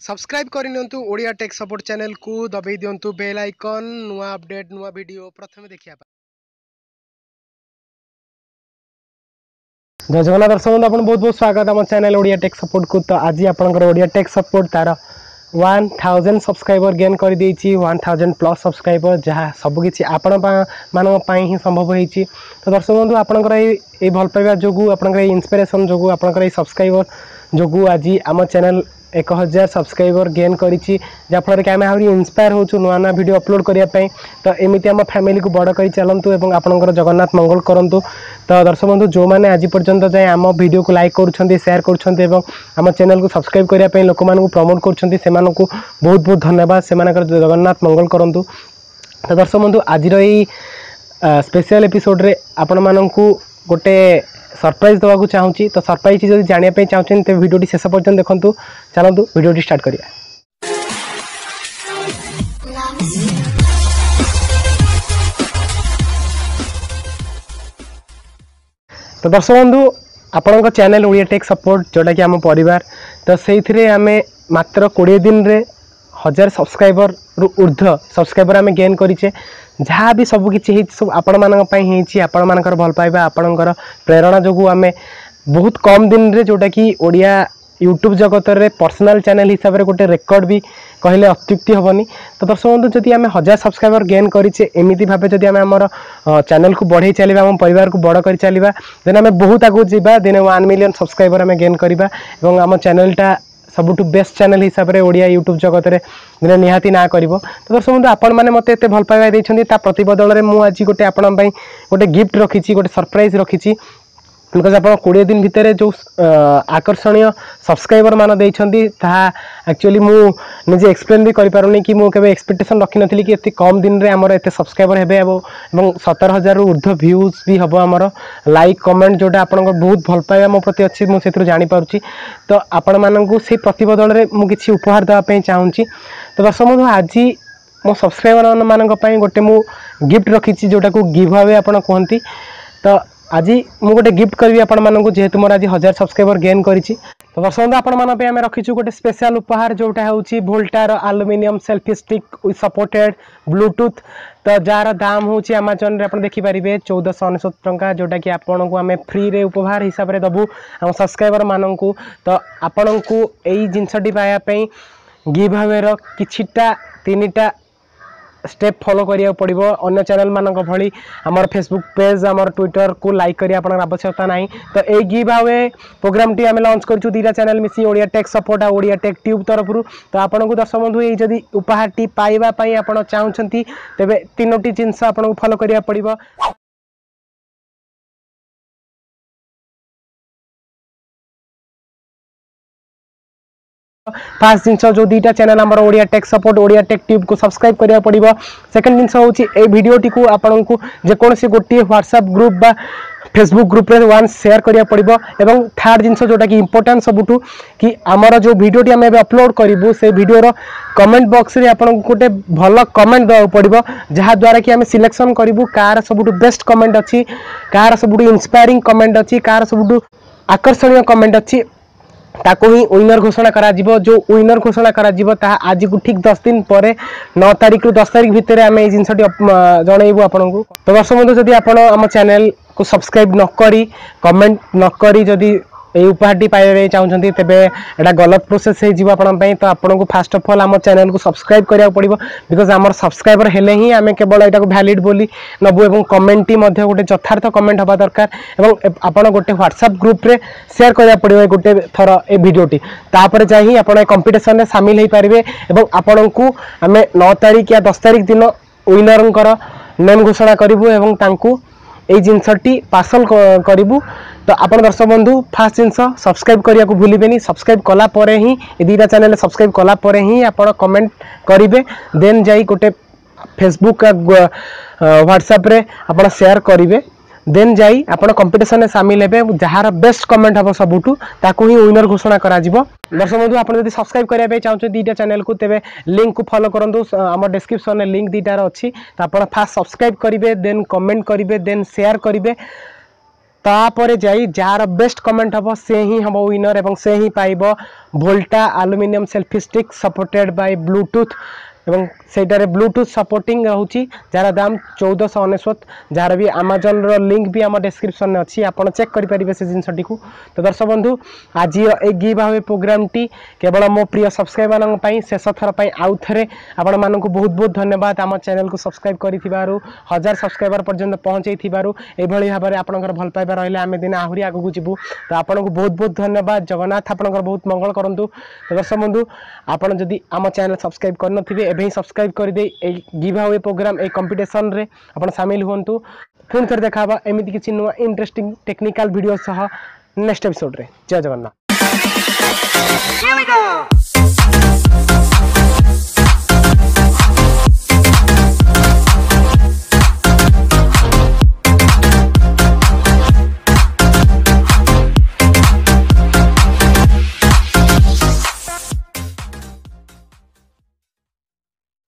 Subscribe करनियंतु Odia tech support channel को दबाई दियंतु बेल आइकन नुआ अपडेट नुआ वीडियो प्रथम देखिया। जय जगन्नाथ दर्शक बंधु आपन बहुत बहुत स्वागत आम चैनल ओडिया टेक सपोर्ट को। तो आज आपनकर ओडिया टेक सपोर्ट तार 1000 सब्सक्राइबर गेन कर देछि 1000 प्लस सब्सक्राइबर जहाँ सबकि आपण मानी ही संभव होती। तो दर्शक बंधु आपनकर ये भल पाइबा जो आपनकर इंस्पिरेशन जो आपनकर सब्सक्राइबर जो आज आम चैनल 1000 सब्सक्राइबर गेन करिछि जाफल कि आम आहरी इंस्पायर होचु नुआ नुआ वीडियो अपलोड करने। तो एमती आम फैमिली को बड़ कर चलतु और आपंकर जगन्नाथ मंगल करंतु। तो दर्शक बंधु जो मैंने आज पर्यंत जाए आम वीडियो को लाइक करुँच शेयर करुँच आम चैनल को सब्सक्राइब करने लोक प्रमोट कर बहुत बहुत धन्यवाद से जगन्नाथ मंगल करंतु। तो दर्शक बंधु आज स्पेशल एपिसोड रे आपण मानकु गोटे सरप्राइज देवाक चाहूँगी। तो सरप्राइज जब जानापी चाहूँ तो वीडियो शेष पर्यटन देखूँ। चलतु वीडियो स्टार्ट करिया। तो दर्शक बंधु आपण चैनल ओडिया टेक सपोर्ट जोटा कि आम परिवार। तो से आम मात्र 20 दिन रे 1000 सब्सक्राइबर ऊर्ध्व सब्सक्राइबर आम गेन करें। जहाँ भी सबकि सब आपण मानकर भल पाइबा आपणकर प्रेरणा जो आम बहुत कम दिन रे जोटा कि ओडिया यूट्यूब जगत रे पर्सनल चैनल हिसाब से गोटे रेकर्ड भी कहले अत्युक्ति हेनी। तो दर्शक बंधु जदि आम 1000 सब्सक्राइबर गेन करें एमती भाव जदि आम चैनल को बढ़े चलवा आम परिवार को बड़ कर चलवा देन आम बहुत आगू जावा दिन 1 मिलियन सब्सक्राइबर आम गेन करवा और आम चैनलटा सबुठ बेस्ट चैनल हिसाब से ओडिया यूट्यूब जगत रे दिन निहाती ना कर। तो दर्शक बंधु आपण मैंने मत एत भल पाइबा देइछन्ती ता प्रतिबदल रे मु आज गोटे आपण पई गोटे गिफ्ट रखी गोटे सरप्राइज रखी बिकज आप 20 दिन भितर जो आकर्षणीय सब्सक्राइबर मान देइछन्ती ता एक्चुअली मु निजे एक्सप्लेन भी करि पारुनी कि मु केबे एक्सपेक्टेशन रखी नथली कि एते कम दिन रे हमर एते सब्सक्राइबर हेबे एवं 17,000 रु ऊर्ध्व व्यूज भी हबो हमर लाइक कमेंट जोटा आपन बहुत भल पाइबा मो प्रति अछि मु सेथरु जानि पारुची। तो आपण माननकु से प्रतिबदल रे मु किछि उपहार देबा पई चाहूँची। तो दर्शक बंधु आज मो सब्सक्राइबर मानक पई गोटे मु गिफ्ट रखी जोटा को गिव अवे आपण कहंती। तो आज मु गोटे गिफ्ट करी आपण माननकु जेहेतु मोर आज 1000 सब्सक्राइबर गेन करिछि। तो दर्शक बंधु आपण मान पे आमे रखिछु गोटे स्पेशल उपहार जोटा होउछि वोल्टार aluminium selfie stick with supported Bluetooth. तो जार दाम होउछि अमेजन रे आपण देखि परिबे 1499 टंका जोटा कि आपण को आमे फ्री रे उपहार हिसाब रे दबु हम सब्सक्राइबर माननकु। तो आपण को एई जिंसटी पाया पई गिव अवे रो किछिटा 3टा स्टेप फॉलो करिया पड़िबो। अन्य चैनल मानक भली हमर फेसबुक पेज हमर ट्विटर को लाइक करिया आपन आवश्यकता नाही। तो ए गिव अवे प्रोग्राम टी आमे लॉन्च करछु 2टा चैनल मिसी ओडिया टेक सपोर्ट आ ओडिया टेक ट्यूब तरफ रु। तो आपन को दर्शक बंधु ए जदी उपहार टी पाइबा पई आपन चाहउछंती तबे 3टी जिंस आपन को फॉलो करिया पड़िबो। फास्ट जिनस जो 2टा चैनल हमर Odia tech support Odia tech tube को सब्सक्राइब करिया पड़िबो। सेकंड जिनस होउची ए वीडियो टी को आपन को जे कोनसी गोटी व्हाट्सएप ग्रुप बा फेसबुक ग्रुप रे वन शेयर करिया पड़िबो। एवं थर्ड जिनस जोटा कि इंपोर्टेंट सबुठु कि हमर जो वीडियो टी हम अपलोड करिवु से वीडियो रो कमेंट बॉक्स रे आपन को गोटे भलो कमेंट दवा पड़िबो जहा द्वारा कि हम सिलेक्शन करिवु कार सबुठु बेस्ट कमेंट अछि कार सबुठु इंस्पायरिंग कमेंट अछि कार सबुठु आकर्षणीय कमेंट अछि ताको ही विनर घोषणा करा जिवो। जो विनर घोषणा करा जिवो ता आज को ठीक 10 दिन पर 9 तारिख रु 10 तारिख भितर आम ये जिनसटी जनइबू आपन को। तो दर्शक बंधु जदि आपण आम चैनल को सब्सक्राइब न करी कमेंट न करी जदि ए उपहारटी पाइबा चाहूँगी तेबे एटा गलत प्रोसेस हो जीव आपण पई। तो आपन को फास्ट ऑफ ऑल आम चैनल को सब्सक्राइब करिया पड़िबो बिकज आमर सब्सक्राइबर हेले ही आमे केवल एटा को वैलिड बोली नबु एवं कमेंट मध्ये गोटे यथार्थ कमेंट हबा दरकार एवं आपण गोटे व्हाट्सएप ग्रुप रे शेयर करिया पड़िबो गोटे थर ए वीडियोटी तापर जाही आपण कंपटीशन रे शामिल हो पारिबे एवं आपण को आमे 9 तारिख या 10 तारिख दिन विनरंकर नेम घोषणा करिवु एवं तांकू ए जिनसटी पार्सल करिवु। तो आपण दर्शक बंधु फास्ट जिनस सब्सक्राइब करिया को भूलिबेनी। सब्सक्राइब कला परे ही ए 2टा चैनल सब्सक्राइब कला परे ही आपण कमेंट करिवे देन जाई गोटे फेसबुक व्हाट्सएप रे आपण शेयर करिवे देन जाई आपण कंपटीशन में शामिल हेबे जहार बेस्ट कमेंट हम सबुठू ताकू ही विनर घोषणा करा जिवो। दर्शक बंधु आपण यदि सब्सक्राइब करिया पे चाहउछ 2टा चैनल को तेबे लिंक को फॉलो करंतु हमर डिस्क्रिप्शन में लिंक 2टार अछि। तो आपण फास्ट सब्सक्राइब करिवे देन कमेंट करिवे देन शेयर करिवे तापर जाई जार बेस्ट कमेंट हम से ही हम विनर एवं से ही पाइब Volta aluminium selfie stick supported by Bluetooth एवं सेटारे ब्लूटूथ सपोर्टिंग रोची जार दाम 1499 जार भी अमेजन रो लिंक भी आम डिस्क्रिप्शन में अच्छी आपड़ चेक करेंगे से जिनटी को। तो दर्शक बंधु आज ये गिव अवे प्रोग्राम टी केवल मो प्रिय सब्सक्राइबर शेष थर आउ थे आपण मानक बहुत बहुत धन्यवाद आम चैनल को सब्सक्राइब करूँ 1000 सब्सक्राइबर पर्यंत पहुँचे भाई भाव में आपंकर भल पाइबा रही आम दिन आहरी आगू जीवु। तो आपको बहुत बहुत धन्यवाद जगन्नाथ आपंकर बहुत मंगल करूँ। तो दर्शक बंधु आपड़ जदि आम चैनल सब्सक्राइब कर एवं सब्सक्राइब करदे गिव अवे प्रोग्राम ए कंपटीशन रे अपन शामिल हुंतु। पुणी थे देखा एमती किसी नुआ इंटरेस्टिंग टेक्निकल वीडियो सह नेक्स्ट एपिसोड रे। जय जगन्नाथ।